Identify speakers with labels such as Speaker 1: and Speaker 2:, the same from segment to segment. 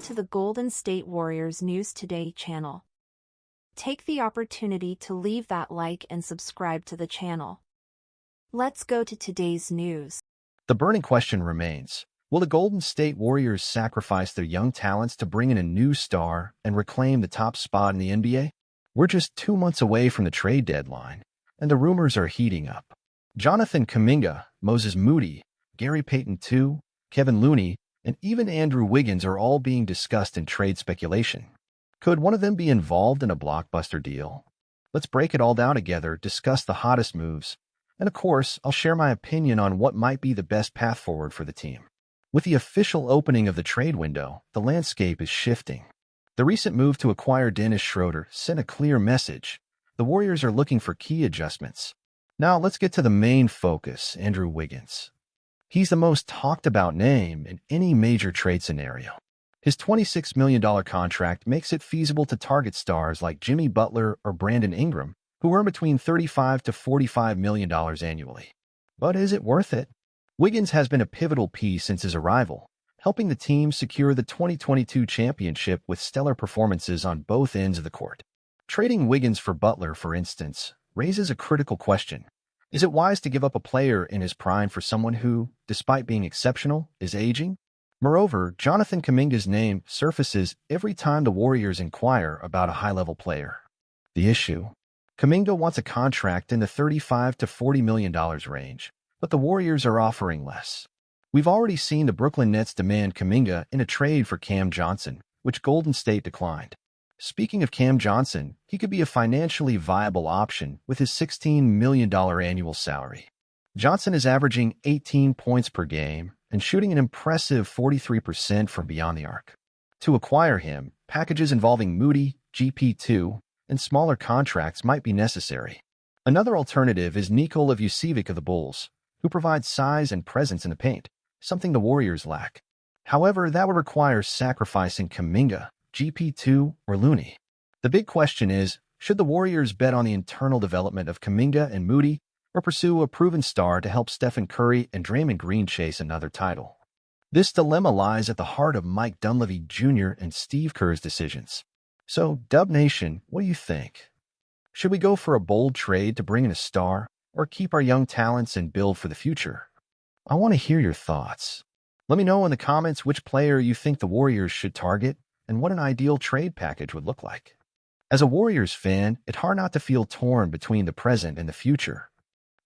Speaker 1: to the Golden State Warriors News Today channel. Take the opportunity to leave that like and subscribe to the channel. Let's go to today's news.
Speaker 2: The burning question remains, will the Golden State Warriors sacrifice their young talents to bring in a new star and reclaim the top spot in the NBA? We're just 2 months away from the trade deadline, and the rumors are heating up. Jonathan Kuminga, Moses Moody, Gary Payton II, Kevin Looney, and even Andrew Wiggins are all being discussed in trade speculation. Could one of them be involved in a blockbuster deal? Let's break it all down together, discuss the hottest moves, and of course, I'll share my opinion on what might be the best path forward for the team. With the official opening of the trade window, the landscape is shifting. The recent move to acquire Dennis Schröder sent a clear message. The Warriors are looking for key adjustments. Now let's get to the main focus, Andrew Wiggins. He's the most talked about name in any major trade scenario. His $26 million contract makes it feasible to target stars like Jimmy Butler or Brandon Ingram, who earn between $35 to $45 million annually. But is it worth it? Wiggins has been a pivotal piece since his arrival, helping the team secure the 2022 championship with stellar performances on both ends of the court. Trading Wiggins for Butler, for instance, raises a critical question. Is it wise to give up a player in his prime for someone who, despite being exceptional, is aging? Moreover, Jonathan Kuminga's name surfaces every time the Warriors inquire about a high-level player. The issue? Kuminga wants a contract in the $35 to $40 million range, but the Warriors are offering less. We've already seen the Brooklyn Nets demand Kuminga in a trade for Cam Johnson, which Golden State declined. Speaking of Cam Johnson, he could be a financially viable option with his $16 million annual salary. Johnson is averaging 18 points per game and shooting an impressive 43% from beyond the arc. To acquire him, packages involving Moody, GP2, and smaller contracts might be necessary. Another alternative is Nikola Vucevic of the Bulls, who provides size and presence in the paint, something the Warriors lack. However, that would require sacrificing Kuminga, GP2, or Looney. The big question is, should the Warriors bet on the internal development of Kuminga and Moody, or pursue a proven star to help Stephen Curry and Draymond Green chase another title? This dilemma lies at the heart of Mike Dunleavy Jr. and Steve Kerr's decisions. So, Dub Nation, what do you think? Should we go for a bold trade to bring in a star, or keep our young talents and build for the future? I want to hear your thoughts. Let me know in the comments which player you think the Warriors should target and what an ideal trade package would look like. As a Warriors fan, it's hard not to feel torn between the present and the future.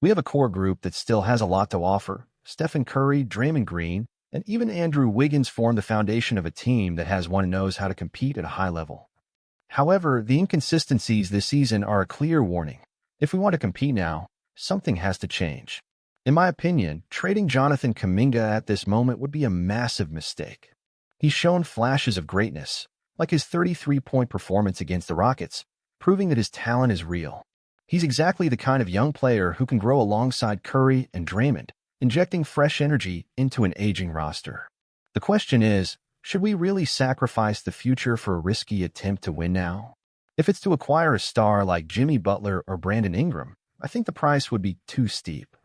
Speaker 2: We have a core group that still has a lot to offer. Stephen Curry, Draymond Green, and even Andrew Wiggins form the foundation of a team that has one who knows how to compete at a high level. However, the inconsistencies this season are a clear warning. If we want to compete now, something has to change. In my opinion, trading Jonathan Kuminga at this moment would be a massive mistake. He's shown flashes of greatness, like his 33-point performance against the Rockets, proving that his talent is real. He's exactly the kind of young player who can grow alongside Curry and Draymond, injecting fresh energy into an aging roster. The question is, should we really sacrifice the future for a risky attempt to win now? If it's to acquire a star like Jimmy Butler or Brandon Ingram, I think the price would be too steep.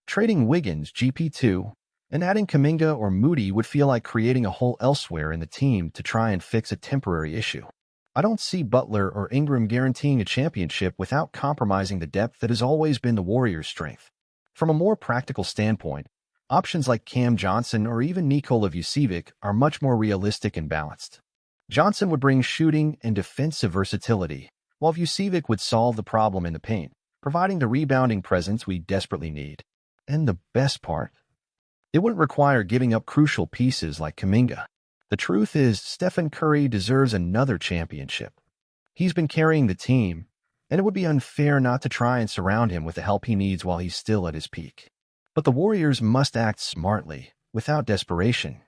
Speaker 2: Trading Wiggins, GP2, and adding Kuminga or Moody would feel like creating a hole elsewhere in the team to try and fix a temporary issue. I don't see Butler or Ingram guaranteeing a championship without compromising the depth that has always been the Warriors' strength. From a more practical standpoint, options like Cam Johnson or even Nikola Vucevic are much more realistic and balanced. Johnson would bring shooting and defensive versatility, while Vucevic would solve the problem in the paint, providing the rebounding presence we desperately need. And the best part? It wouldn't require giving up crucial pieces like Kuminga. The truth is, Stephen Curry deserves another championship. He's been carrying the team, and it would be unfair not to try and surround him with the help he needs while he's still at his peak. But the Warriors must act smartly, without desperation.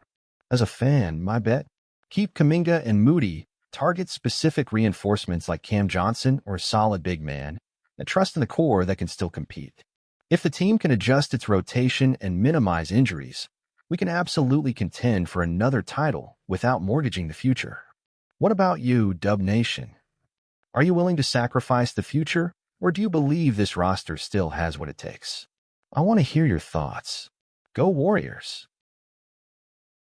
Speaker 2: As a fan, my bet? Keep Kuminga and Moody, target specific reinforcements like Cam Johnson or a solid big man, and trust in the core that can still compete. If the team can adjust its rotation and minimize injuries, we can absolutely contend for another title without mortgaging the future. What about you, Dub Nation? Are you willing to sacrifice the future, or do you believe this roster still has what it takes? I want to hear your thoughts. Go Warriors!